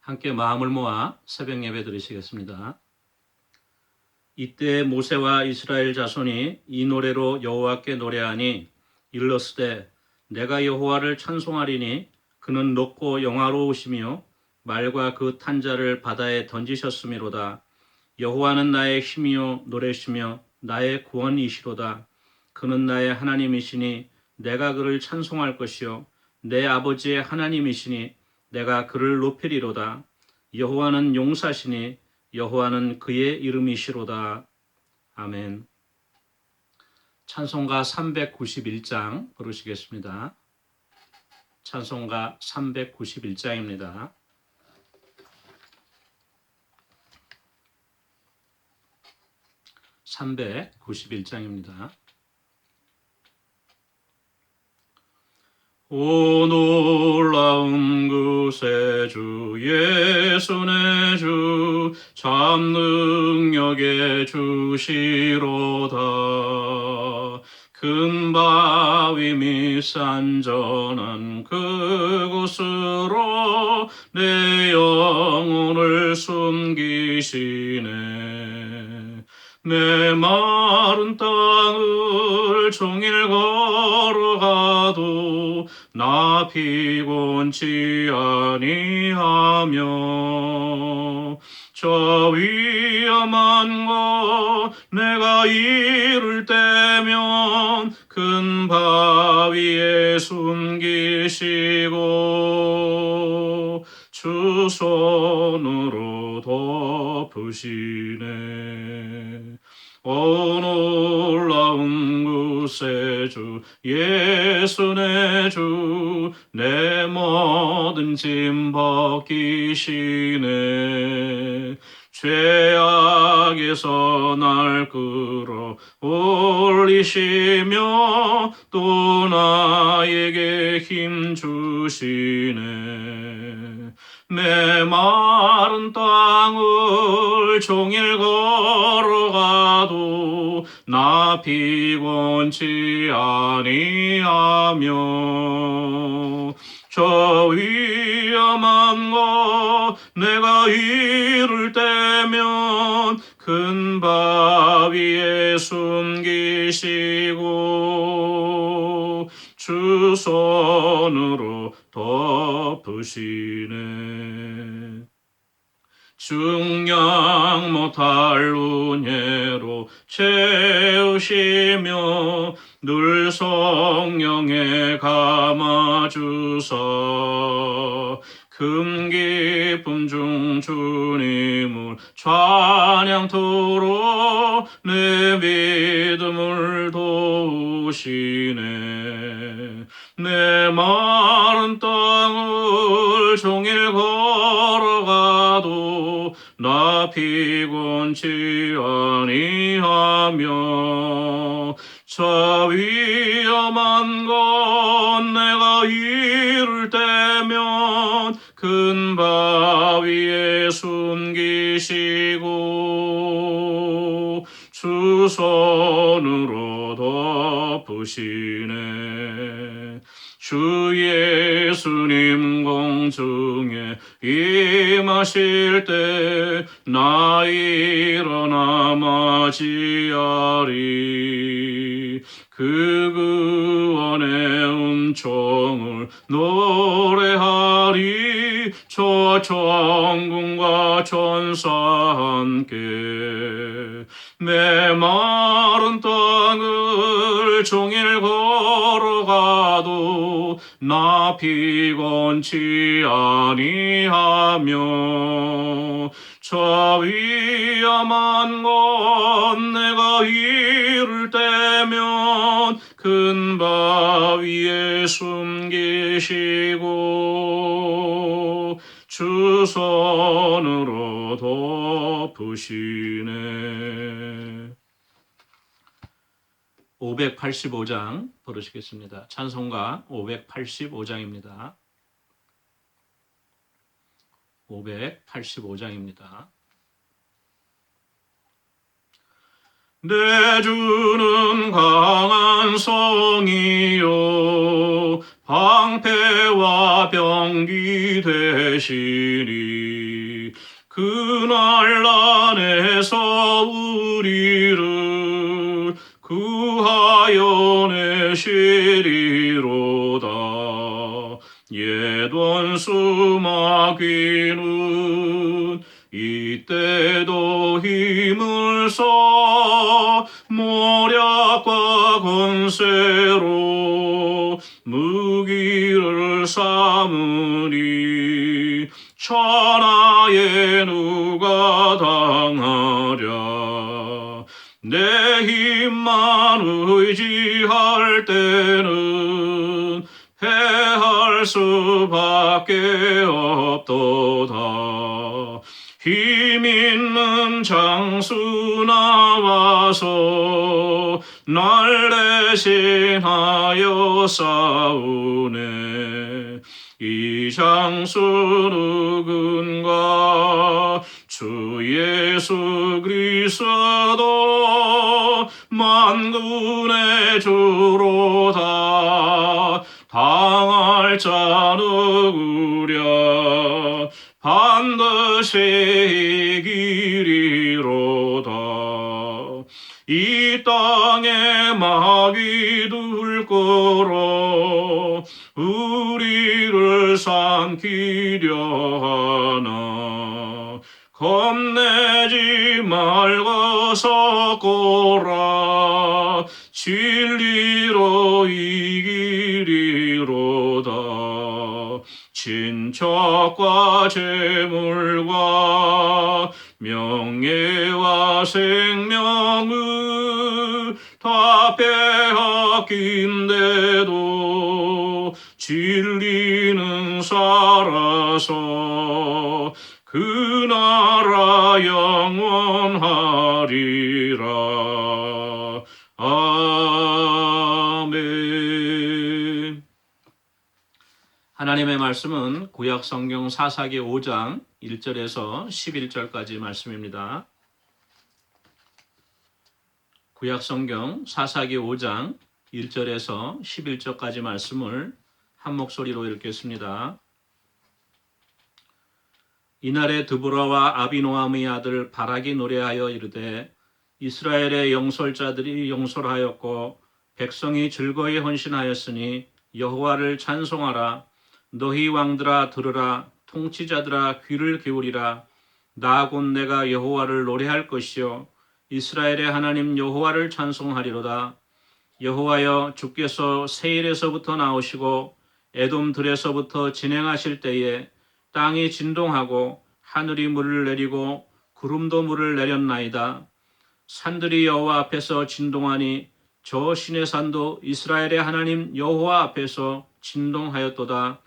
함께 마음을 모아 새벽 예배 드리시겠습니다. 이때 모세와 이스라엘 자손이 이 노래로 여호와께 노래하니 일렀으되 내가 여호와를 찬송하리니 그는 높고 영화로우시며 말과 그 탄 자를 바다에 던지셨음이로다. 여호와는 나의 힘이요 노래시며 나의 구원이시로다. 그는 나의 하나님이시니 내가 그를 찬송할 것이요 내 아버지의 하나님이시니 내가 그를 높이리로다. 여호와는 용사시니 여호와는 그의 이름이시로다. 아멘. 찬송가 391장 부르시겠습니다. 찬송가 391장입니다. 오 놀라운 그새 주 예수 내 주 참 능력의 주시로다. 큰 바위 및 산전한 그곳으로 내 영혼을 숨기시네. 내 마른 땅을 종일 걸어가도 나 피곤치 아니하며 저 위험한 곳 내가 이를 때면 큰 바위에 숨기시고 주 손으로 덮으시네. 오 놀라운 구세 주 예수 내 주 내 모든 짐 벗기시네. 죄악에서 날 끌어 올리시며 또 나에게 힘 주시네. 내 마른 땅을 종일 걸어가도 나 피곤치 아니하며 저 위험한 곳 내가 이를 때면 큰 바위에 숨기시고 주 손으로 덮으시네. 중량 못할 은혜로 채우시며 늘 성령에 감아주사 금 깊음 중 주님을 찬양토록 내 믿음을 도우시네. 내 마른 땅을 종일 걸어가도 나 피곤치 아니하며 저 위험한 곳 내가 이를 때면 큰 바위에 숨기시고 주 손으로 덮으시네. 주 예수님 공중에 임하실 때 나 일어나 맞이하리. 그 구원의 은총을 노래하리. 저 천군과 천사 함께 내 마른 땅을 종일 걸어가도 나 피곤치 아니하며 저 위험한 곳 내가 이를 때면 큰 바위에 숨기시고 주 손으로 덮으시네. 585장 부르시겠습니다. 찬송가 585장입니다. 585장입니다. 내 주는 강한 성이요 방패와 병기 되시니 그날 난에서 우리를 구하여 내시리로다. 옛 원수 마귀는 이때도 힘을 써 모략과 권세로 무기를 삼으니 천하에 누가 당하랴. 내 힘만 의지할 때는 패할 수밖에 없도다. 힘 있는 장수 나와서 날 대신하여 싸우네. 이 장수 누군가? 주 예수 그리스도 만군의 주로다. 당할 자 누구랴? 반드시 이기리로다. 이 땅에 마귀들 끌어 우리를 삼키려 하나. 겁내지 말고 서거라. 진리로 이기리로다. 친척과 재물과 명예와 생명을 다 빼앗긴데도 진리는 살아서 그 나라 영원하리라. 아멘. 하나님의 말씀은 구약 성경 사사기 5장 1절에서 11절까지 말씀입니다. 구약 성경 사사기 5장 1절에서 11절까지 말씀을 한 목소리로 읽겠습니다. 이날에 드보라와 아비노함의 아들 바락이 노래하여 이르되 이스라엘의 영솔자들이 용솔하였고 백성이 즐거이 헌신하였으니 여호와를 찬송하라. 너희 왕들아 들으라. 통치자들아 귀를 기울이라. 나 곧 내가 여호와를 노래할 것이요 이스라엘의 하나님 여호와를 찬송하리로다. 여호와여 주께서 세일에서부터 나오시고 에돔 들에서부터 진행하실 때에 땅이 진동하고 하늘이 물을 내리고 구름도 물을 내렸나이다. 산들이 여호와 앞에서 진동하니 저 신의 산도 이스라엘의 하나님 여호와 앞에서 진동하였도다.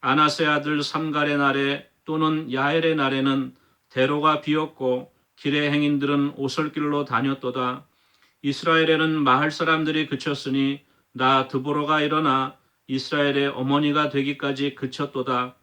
아나세 아들 삼갈의 날에 또는 야엘의 날에는 대로가 비었고 길의 행인들은 오솔길로 다녔도다. 이스라엘에는 마을 사람들이 그쳤으니 나 드보라가 일어나 이스라엘의 어머니가 되기까지 그쳤도다.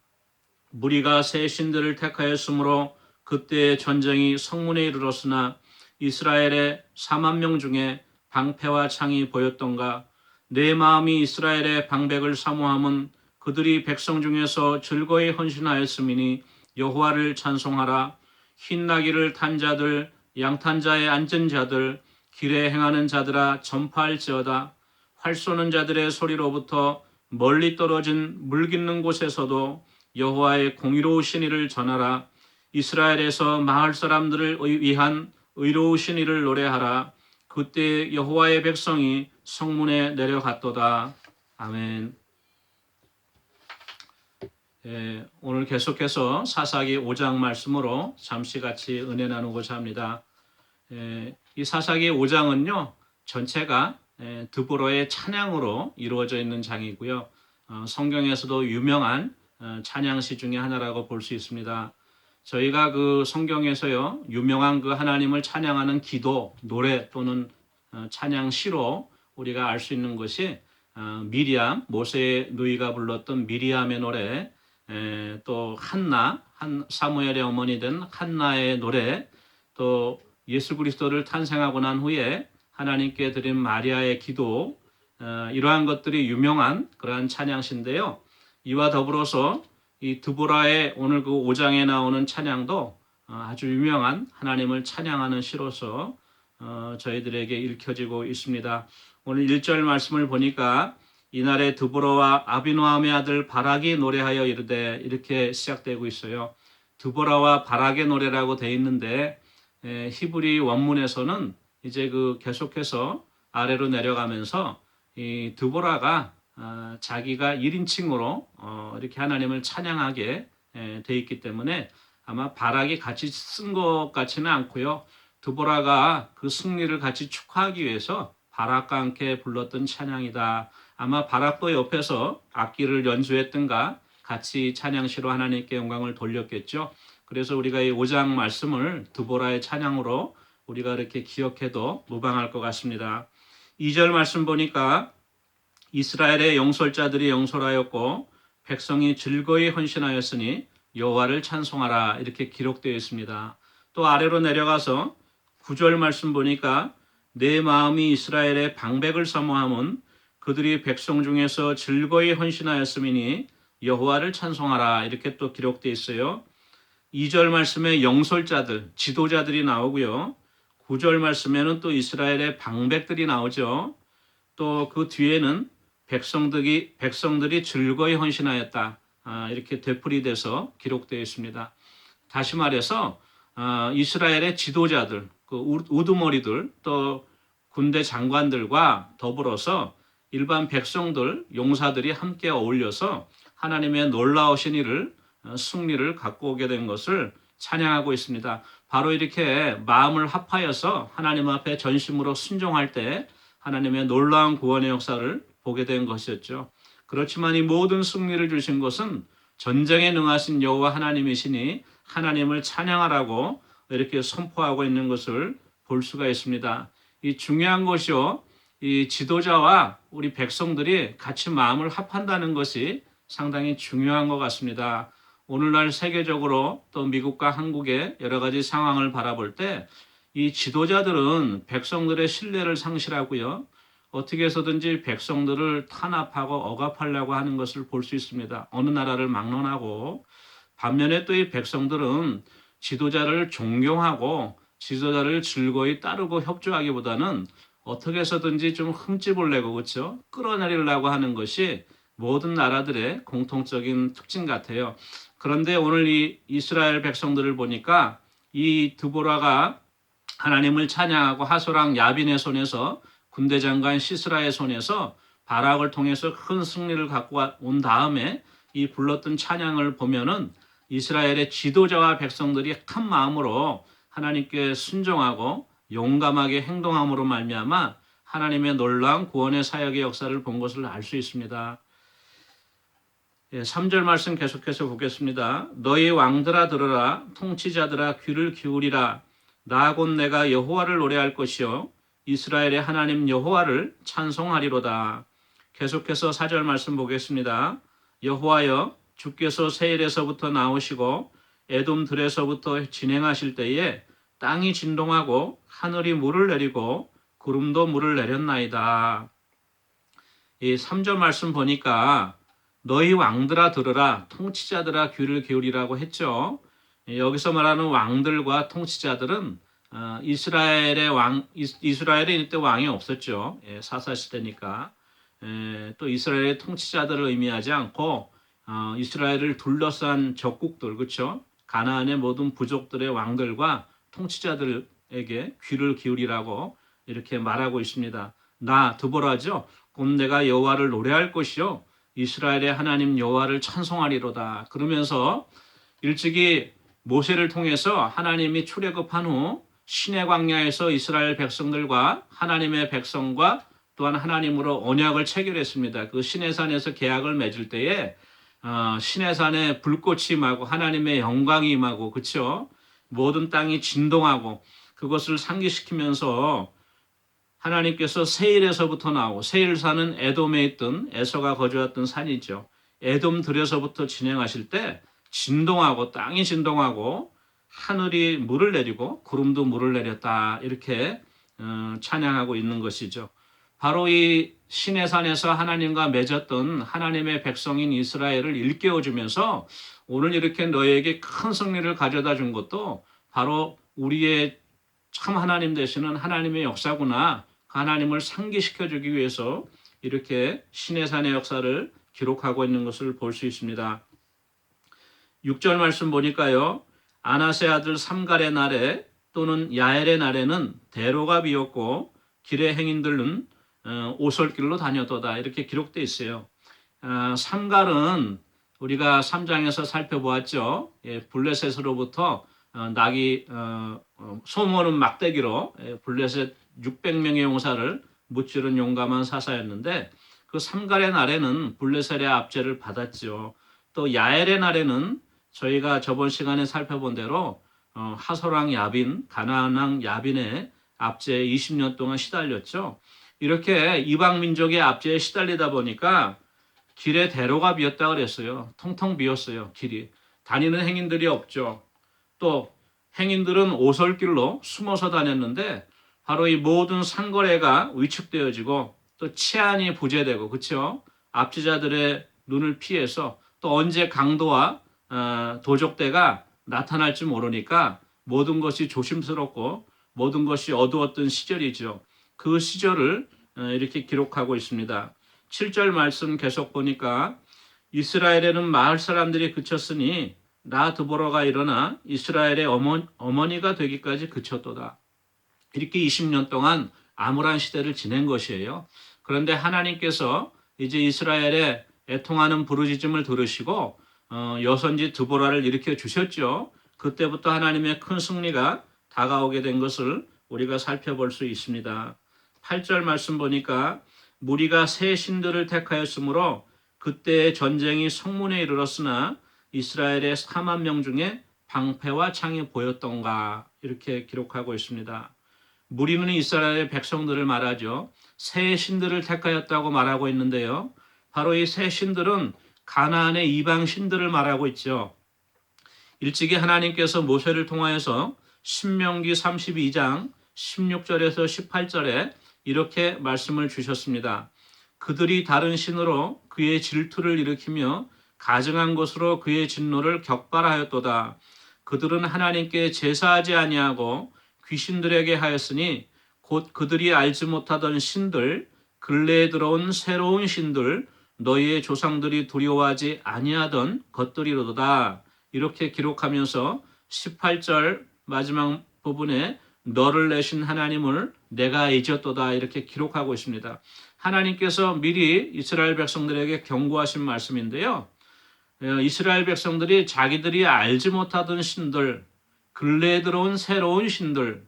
무리가 새 신들을 택하였으므로 그때의 전쟁이 성문에 이르렀으나 이스라엘의 4만 명 중에 방패와 창이 보였던가. 내 마음이 이스라엘의 방백을 사모함은 그들이 백성 중에서 즐거이 헌신하였음이니 여호와를 찬송하라. 흰 나귀를 탄 자들, 양탄 자에 앉은 자들, 길에 행하는 자들아 전파할지어다. 활 쏘는 자들의 소리로부터 멀리 떨어진 물 깃는 곳에서도 여호와의 공의로우신 이를 전하라. 이스라엘에서 마을 사람들을 위한 의로우신 이를 노래하라. 그때 여호와의 백성이 성문에 내려갔도다. 아멘. 오늘 계속해서 사사기 5장 말씀으로 잠시 같이 은혜 나누고자 합니다. 이 사사기 5장은요 전체가 드보라의 찬양으로 이루어져 있는 장이고요. 성경에서도 유명한 찬양시 중에 하나라고 볼 수 있습니다. 저희가 그 성경에서요 유명한 그 하나님을 찬양하는 기도, 노래 또는 찬양시로 우리가 알 수 있는 것이 미리암, 모세의 누이가 불렀던 미리암의 노래, 또 한나, 사무엘의 어머니 된 한나의 노래, 또 예수 그리스도를 탄생하고 난 후에 하나님께 드린 마리아의 기도, 이러한 것들이 유명한 그러한 찬양시인데요. 이와 더불어서 이 드보라의 오늘 그 5장에 나오는 찬양도 아주 유명한 하나님을 찬양하는 시로서 저희들에게 읽혀지고 있습니다. 오늘 1절 말씀을 보니까 이날에 드보라와 아비노함의 아들 바락이 노래하여 이르되 이렇게 시작되고 있어요. 드보라와 바락의 노래라고 돼 있는데 히브리 원문에서는 이제 그 계속해서 아래로 내려가면서 이 드보라가 자기가 1인칭으로 이렇게 하나님을 찬양하게 돼 있기 때문에 아마 바락이 같이 쓴 것 같지는 않고요. 드보라가 그 승리를 같이 축하하기 위해서 바락과 함께 불렀던 찬양이다. 아마 바락도 옆에서 악기를 연주했던가 같이 찬양시로 하나님께 영광을 돌렸겠죠. 그래서 우리가 이 5장 말씀을 드보라의 찬양으로 우리가 이렇게 기억해도 무방할 것 같습니다. 2절 말씀 보니까 이스라엘의 영솔자들이 영솔하였고 백성이 즐거이 헌신하였으니 여호와를 찬송하라 이렇게 기록되어 있습니다. 또 아래로 내려가서 9절 말씀 보니까 내 마음이 이스라엘의 방백을 사모함은 그들이 백성 중에서 즐거이 헌신하였음이니 여호와를 찬송하라 이렇게 또 기록되어 있어요. 2절 말씀에 영솔자들, 지도자들이 나오고요. 9절 말씀에는 또 이스라엘의 방백들이 나오죠. 또 그 뒤에는 백성들이 즐거이 헌신하였다. 이렇게 되풀이돼서 기록되어 있습니다. 다시 말해서 이스라엘의 지도자들, 그 우두머리들, 또 군대 장관들과 더불어서 일반 백성들, 용사들이 함께 어울려서 하나님의 놀라우신 일을 승리를 갖고 오게 된 것을 찬양하고 있습니다. 바로 이렇게 마음을 합하여서 하나님 앞에 전심으로 순종할 때 하나님의 놀라운 구원의 역사를 보게 된 것이었죠. 그렇지만 이 모든 승리를 주신 것은 전쟁에 능하신 여호와 하나님이시니 하나님을 찬양하라고 이렇게 선포하고 있는 것을 볼 수가 있습니다. 이 중요한 것이요, 이 지도자와 우리 백성들이 같이 마음을 합한다는 것이 상당히 중요한 것 같습니다. 오늘날 세계적으로 또 미국과 한국의 여러 가지 상황을 바라볼 때 이 지도자들은 백성들의 신뢰를 상실하고요. 어떻게 해서든지 백성들을 탄압하고 억압하려고 하는 것을 볼 수 있습니다. 어느 나라를 막론하고 반면에 또 이 백성들은 지도자를 존경하고 지도자를 즐거이 따르고 협조하기보다는 어떻게 해서든지 좀 흠집을 내고 그렇죠? 끌어내리려고 하는 것이 모든 나라들의 공통적인 특징 같아요. 그런데 오늘 이 이스라엘 백성들을 보니까 이 드보라가 하나님을 찬양하고 하소랑 야빈의 손에서 군대 장관 시스라의 손에서 바락을 통해서 큰 승리를 갖고 온 다음에 이 불렀던 찬양을 보면은 이스라엘의 지도자와 백성들이 한 마음으로 하나님께 순종하고 용감하게 행동함으로 말미암아 하나님의 놀라운 구원의 사역의 역사를 본 것을 알 수 있습니다. 3절 말씀 계속해서 보겠습니다. 너희 왕들아 들으라, 통치자들아 귀를 기울이라. 나 곧 내가 여호와를 노래할 것이요 이스라엘의 하나님 여호와를 찬송하리로다. 계속해서 4절 말씀 보겠습니다. 여호와여, 주께서 세일에서부터 나오시고 에돔 들에서부터 진행하실 때에 땅이 진동하고 하늘이 물을 내리고 구름도 물을 내렸나이다. 이 3절 말씀 보니까 너희 왕들아 들으라, 통치자들아 귀를 기울이라고 했죠. 여기서 말하는 왕들과 통치자들은 이스라엘에 이때 왕이 없었죠. 사사시대니까. 또 이스라엘의 통치자들을 의미하지 않고 이스라엘을 둘러싼 적국들, 그렇죠? 가나안의 모든 부족들의 왕들과 통치자들에게 귀를 기울이라고 이렇게 말하고 있습니다. 나 드보라죠. 곧 내가 여호와를 노래할 것이요 이스라엘의 하나님 여호와를 찬송하리로다. 그러면서 일찍이 모세를 통해서 하나님이 출애굽한 후 시내 광야에서 이스라엘 백성들과 하나님의 백성과 또한 하나님으로 언약을 체결했습니다. 그 시내산에서 계약을 맺을 때에 시내산에 불꽃이 임하고 하나님의 영광이 임하고 그렇죠? 모든 땅이 진동하고 그것을 상기시키면서 하나님께서 세일에서부터 나오고 세일산은 에돔에 있던 에서가 거주했던 산이죠. 에돔 들에서부터 진행하실 때 진동하고 땅이 진동하고 하늘이 물을 내리고 구름도 물을 내렸다 이렇게 찬양하고 있는 것이죠. 바로 이 시내산에서 하나님과 맺었던 하나님의 백성인 이스라엘을 일깨워주면서 오늘 이렇게 너에게 큰 승리를 가져다 준 것도 바로 우리의 참 하나님 되시는 하나님의 역사구나. 그 하나님을 상기시켜주기 위해서 이렇게 시내산의 역사를 기록하고 있는 것을 볼 수 있습니다. 6절 말씀 보니까요. 아나세 아들 삼갈의 날에 또는 야엘의 날에는 대로가 비었고 길의 행인들은 오솔길로 다녔도다. 이렇게 기록되어 있어요. 삼갈은 우리가 3장에서 살펴보았죠. 블레셋으로부터 낙이 소모는 막대기로 블레셋 600명의 용사를 무찌른 용감한 사사였는데 그 삼갈의 날에는 블레셋의 압제를 받았죠. 또 야엘의 날에는 저희가 저번 시간에 살펴본 대로 하솔왕 야빈, 가나안 왕 야빈의 압제에 20년 동안 시달렸죠. 이렇게 이방 민족의 압제에 시달리다 보니까 길에 대로가 비었다 그랬어요. 통통 비었어요. 길이. 다니는 행인들이 없죠. 또 행인들은 오솔길로 숨어서 다녔는데 바로 이 모든 상거래가 위축되어지고 또 치안이 부재되고 그렇죠. 압제자들의 눈을 피해서 또 언제 강도와 도적대가 나타날지 모르니까 모든 것이 조심스럽고 모든 것이 어두웠던 시절이죠. 그 시절을 이렇게 기록하고 있습니다. 7절 말씀 계속 보니까 이스라엘에는 마을 사람들이 그쳤으니 나 드보라가 일어나 이스라엘의 어머니가 되기까지 그쳤도다. 이렇게 20년 동안 암울한 시대를 지낸 것이에요. 그런데 하나님께서 이제 이스라엘의 애통하는 부르짖음을 들으시고 여선지 드보라를 일으켜 주셨죠. 그때부터 하나님의 큰 승리가 다가오게 된 것을 우리가 살펴볼 수 있습니다. 8절 말씀 보니까 무리가 새 신들을 택하였으므로 그때의 전쟁이 성문에 이르렀으나 이스라엘의 4만 명 중에 방패와 창이 보였던가 이렇게 기록하고 있습니다. 무리는 이스라엘의 백성들을 말하죠. 새 신들을 택하였다고 말하고 있는데요. 바로 이 새 신들은 가나안의 이방 신들을 말하고 있죠. 일찍이 하나님께서 모세를 통하여서 신명기 32장 16절에서 18절에 이렇게 말씀을 주셨습니다. 그들이 다른 신으로 그의 질투를 일으키며 가증한 것으로 그의 진노를 격발하였도다. 그들은 하나님께 제사하지 아니하고 귀신들에게 하였으니 곧 그들이 알지 못하던 신들, 근래에 들어온 새로운 신들, 너희의 조상들이 두려워하지 아니하던 것들이로다. 이렇게 기록하면서 18절 마지막 부분에 너를 내신 하나님을 내가 잊었도다 이렇게 기록하고 있습니다. 하나님께서 미리 이스라엘 백성들에게 경고하신 말씀인데요. 이스라엘 백성들이 자기들이 알지 못하던 신들, 근래에 들어온 새로운 신들,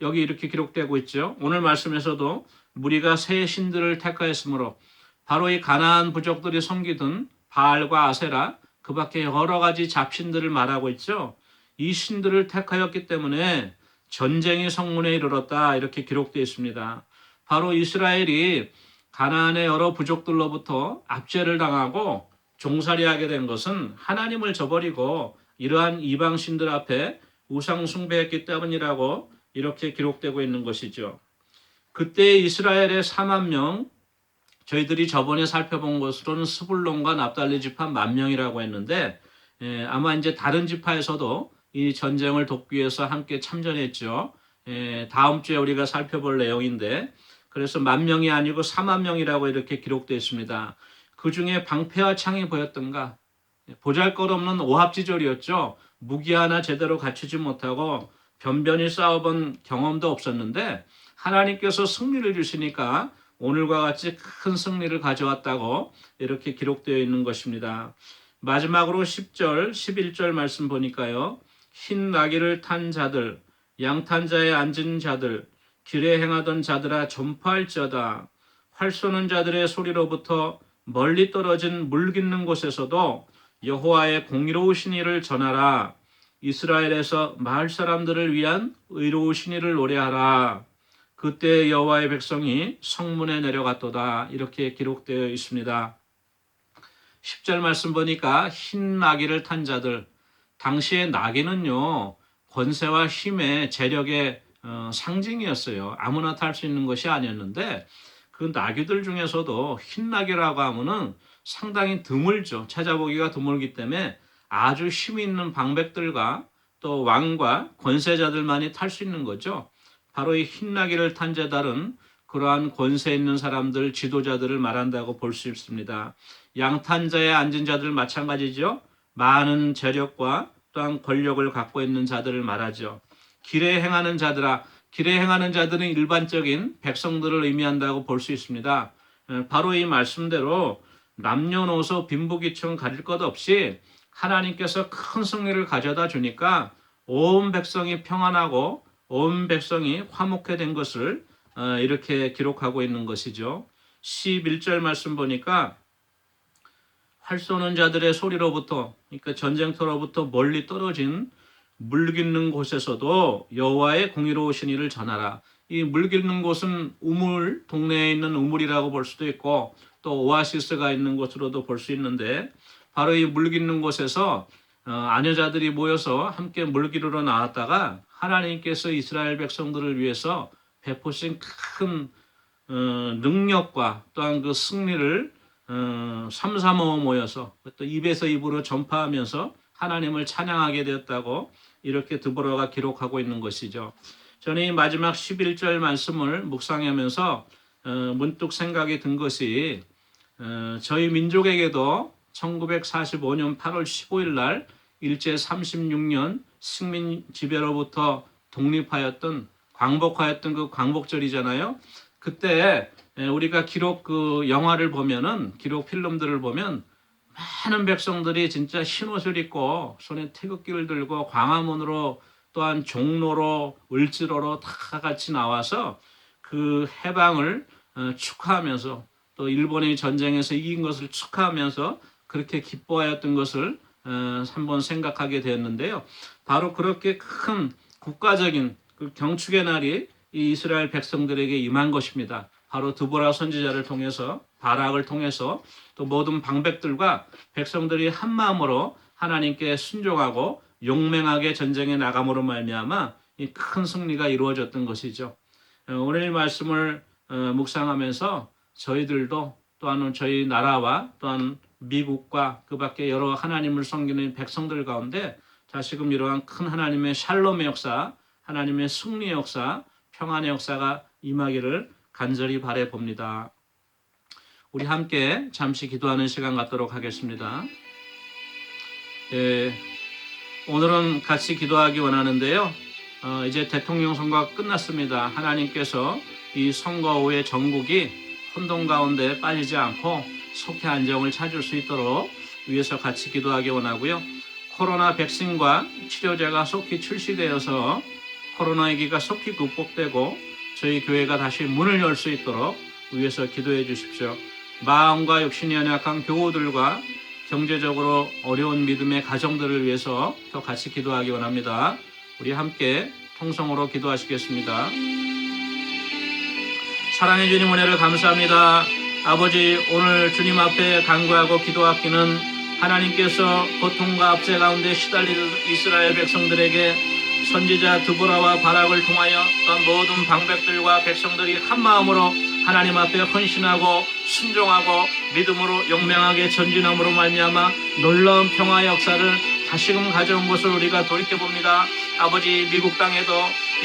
여기 이렇게 기록되고 있죠. 오늘 말씀에서도 무리가 새 신들을 택하였으므로 바로 이 가나안 부족들이 섬기던 바알과 아세라 그 밖에 여러 가지 잡신들을 말하고 있죠. 이 신들을 택하였기 때문에 전쟁이 성문에 이르렀다 이렇게 기록되어 있습니다. 바로 이스라엘이 가나안의 여러 부족들로부터 압제를 당하고 종살이하게 된 것은 하나님을 저버리고 이러한 이방 신들 앞에 우상 숭배했기 때문이라고 이렇게 기록되고 있는 것이죠. 그때 이스라엘의 4만 명, 저희들이 저번에 살펴본 것으로는 스불론과 납달리 지파 10,000명이라고 했는데 아마 이제 다른 지파에서도 이 전쟁을 돕기 위해서 함께 참전했죠. 다음 주에 우리가 살펴볼 내용인데 그래서 10,000명이 아니고 4만 명이라고 이렇게 기록되어 있습니다. 그 중에 방패와 창이 보였던가 보잘것없는 오합지졸이었죠. 무기 하나 제대로 갖추지 못하고 변변히 싸워본 경험도 없었는데 하나님께서 승리를 주시니까 오늘과 같이 큰 승리를 가져왔다고 이렇게 기록되어 있는 것입니다. 마지막으로 10절, 11절 말씀 보니까요. 흰 나귀를 탄 자들, 양탄자에 앉은 자들, 길에 행하던 자들아 전파할지어다. 활 쏘는 자들의 소리로부터 멀리 떨어진 물 깃는 곳에서도 여호와의 공의로우신 이를 전하라. 이스라엘에서 마을 사람들을 위한 의로우신 이를 노래하라. 그때 여호와의 백성이 성문에 내려갔도다. 이렇게 기록되어 있습니다. 10절 말씀 보니까 흰 나귀를 탄 자들. 당시의 나귀는요. 권세와 힘의 재력의 상징이었어요. 아무나 탈 수 있는 것이 아니었는데 그 나귀들 중에서도 흰 나귀라고 하면은 상당히 드물죠. 찾아보기가 드물기 때문에 아주 힘 있는 방백들과 또 왕과 권세자들만이 탈 수 있는 거죠. 바로 이 흰 나귀를 탄 자들은 그러한 권세 있는 사람들, 지도자들을 말한다고 볼 수 있습니다. 양탄자에 앉은 자들 마찬가지죠. 많은 재력과 또한 권력을 갖고 있는 자들을 말하죠. 길에 행하는 자들아, 길에 행하는 자들은 일반적인 백성들을 의미한다고 볼 수 있습니다. 바로 이 말씀대로 남녀노소 빈부귀청 가릴 것 없이 하나님께서 큰 승리를 가져다 주니까 온 백성이 평안하고 온 백성이 화목해 된 것을 이렇게 기록하고 있는 것이죠. 11절 말씀 보니까 활 쏘는 자들의 소리로부터, 그러니까 전쟁터로부터 멀리 떨어진 물 깃는 곳에서도 여호와의 공의로우신 일을 전하라. 이 물 깃는 곳은 우물, 동네에 있는 우물이라고 볼 수도 있고 또 오아시스가 있는 곳으로도 볼 수 있는데, 바로 이 물 깃는 곳에서 아녀자들이 모여서 함께 물 기르러 나왔다가 하나님께서 이스라엘 백성들을 위해서 베푸신 큰 능력과 또한 그 승리를 삼삼오오 모여서 또 입에서 입으로 전파하면서 하나님을 찬양하게 되었다고 이렇게 드보라가 기록하고 있는 것이죠. 저는 이 마지막 11절 말씀을 묵상하면서 문득 생각이 든 것이 저희 민족에게도 1945년 8월 15일 날 일제 36년 식민 지배로부터 독립하였던 광복하였던 그 광복절이잖아요. 그때 우리가 기록 그 영화를 보면은, 기록 필름들을 보면 많은 백성들이 진짜 흰옷을 입고 손에 태극기를 들고 광화문으로 또한 종로로 을지로로 다 같이 나와서 그 해방을 축하하면서 또 일본의 전쟁에서 이긴 것을 축하하면서 그렇게 기뻐하였던 것을 한번 생각하게 되었는데요. 바로 그렇게 큰 국가적인 그 경축의 날이 이 이스라엘 백성들에게 임한 것입니다. 바로 드보라 선지자를 통해서, 바락을 통해서 또 모든 방백들과 백성들이 한 마음으로 하나님께 순종하고 용맹하게 전쟁에 나감으로 말미암아 이 큰 승리가 이루어졌던 것이죠. 오늘 말씀을 묵상하면서 저희들도 또한 저희 나라와 또한 미국과 그 밖에 여러 하나님을 섬기는 백성들 가운데 다시금 이러한 큰 하나님의 샬롬의 역사, 하나님의 승리의 역사, 평안의 역사가 임하기를 간절히 바라 봅니다. 우리 함께 잠시 기도하는 시간 갖도록 하겠습니다. 오늘은 같이 기도하기 원하는데요. 이제 대통령 선거가 끝났습니다. 하나님께서 이 선거 후에 전국이 혼돈 가운데 빠지지 않고 속히 안정을 찾을 수 있도록 위해서 같이 기도하기 원하고요. 코로나 백신과 치료제가 속히 출시되어서 코로나 위기가 속히 극복되고 저희 교회가 다시 문을 열 수 있도록 위해서 기도해 주십시오. 마음과 육신이 연약한 교우들과 경제적으로 어려운 믿음의 가정들을 위해서 또 같이 기도하기 원합니다. 우리 함께 통성으로 기도하시겠습니다. 사랑해 주님, 은혜를 감사합니다. 아버지, 오늘 주님 앞에 간구하고 기도하기는 하나님께서 고통과 압제 가운데 시달리는 이스라엘 백성들에게 선지자 드보라와 바락을 통하여 또한 모든 방백들과 백성들이 한 마음으로 하나님 앞에 헌신하고 순종하고 믿음으로 용맹하게 전진함으로 말미암아 놀라운 평화의 역사를 다시금 가져온 것을 우리가 돌이켜봅니다. 아버지, 미국 땅에도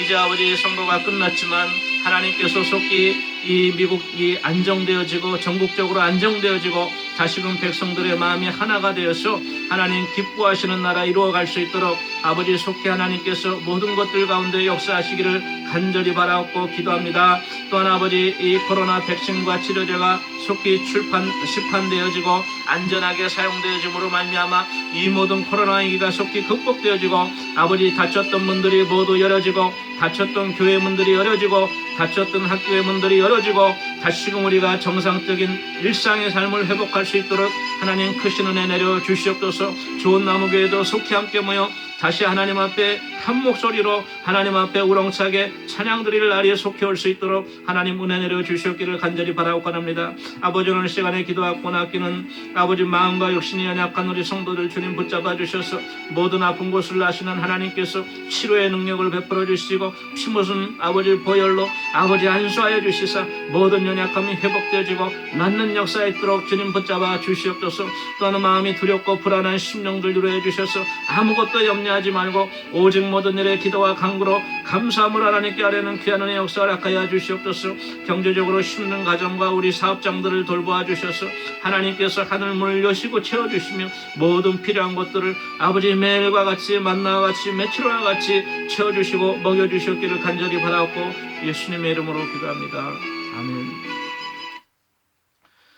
이제 아버지 선거가 끝났지만 하나님께서 속히 이 미국이 안정되어지고 전국적으로 안정되어지고 다시금 백성들의 마음이 하나가 되어서 하나님 기뻐하시는 나라 이루어갈 수 있도록 아버지 속히 하나님께서 모든 것들 가운데 역사하시기를 간절히 바라옵고 기도합니다. 또한 아버지, 이 코로나 백신과 치료제가 속히 시판되어지고 안전하게 사용되어짐으로 말미암아 이 모든 코로나 위기가 속히 극복되어지고 아버지 다쳤던 문들이 모두 열어지고 다쳤던 교회 문들이 열어지고 다쳤던 학교의 문들이 열어지고 다시금 우리가 정상적인 일상의 삶을 회복할 수 있도록 하나님 크신 은혜 내려 주시옵소서. 좋은 나무교회도 속히 함께 모여 다시 하나님 앞에 한 목소리로 하나님 앞에 우렁차게 찬양 드릴 날이 속히 올 수 있도록 하나님 은혜 내려 주시옵기를 간절히 바라고 원합니다. 아버지, 오늘 시간에 기도하고 아끼는 아버지 마음과 육신이 연약한 우리 성도들 주님 붙잡아 주셔서 모든 아픈 곳을 아시는 하나님께서 치료의 능력을 베풀어 주시고 피 묻은 아버지 보혈로 아버지 안수하여 주시사 모든 연약함이 회복되어지고 낫는 역사에 있도록 주님 붙잡아 주시옵소서. 또한 마음이 두렵고 불안한 심령들 위로해 주셔서 아무것도 염려하지 말고 오직 모든 일에 기도와 간구로 감사함을 하나님께 아뢰는 귀한 은혜의 역사를 허락하여 주시옵소서. 경제적으로 힘든 가정과 우리 사업장들을 돌보아 주셔서 하나님께서 하늘문을 여시고 채워주시며 모든 필요한 것들을 아버지 매일과 같이 만나와 같이 매출과 같이 채워주시고 먹여주셨기를 간절히 바라옵고 예수님의 이름으로 기도합니다. 아멘.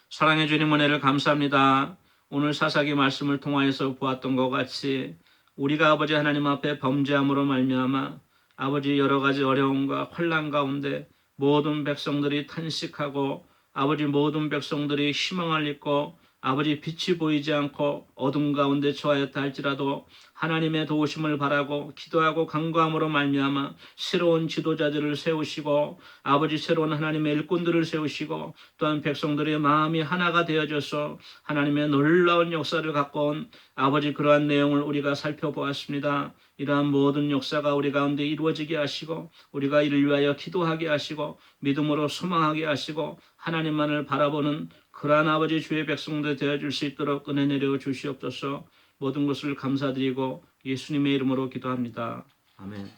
사랑해 주님 은혜를 감사합니다. 오늘 사사기 말씀을 통하여서 보았던 것 같이 우리가 아버지 하나님 앞에 범죄함으로 말미암아 아버지 여러 가지 어려움과 혼란 가운데 모든 백성들이 탄식하고 아버지 모든 백성들이 희망을 잃고 아버지 빛이 보이지 않고 어둠 가운데 처하였다 할지라도 하나님의 도우심을 바라고 기도하고 간구함으로 말미암아 새로운 지도자들을 세우시고 아버지 새로운 하나님의 일꾼들을 세우시고 또한 백성들의 마음이 하나가 되어져서 하나님의 놀라운 역사를 갖고 온 아버지 그러한 내용을 우리가 살펴보았습니다. 이러한 모든 역사가 우리 가운데 이루어지게 하시고 우리가 이를 위하여 기도하게 하시고 믿음으로 소망하게 하시고 하나님만을 바라보는 그러한 아버지 주의 백성들 되어줄 수 있도록 은혜 내려 주시옵소서. 모든 것을 감사드리고 예수님의 이름으로 기도합니다. 아멘.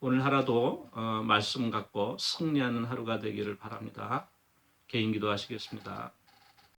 오늘 하루도 말씀 갖고 승리하는 하루가 되기를 바랍니다. 개인 기도하시겠습니다.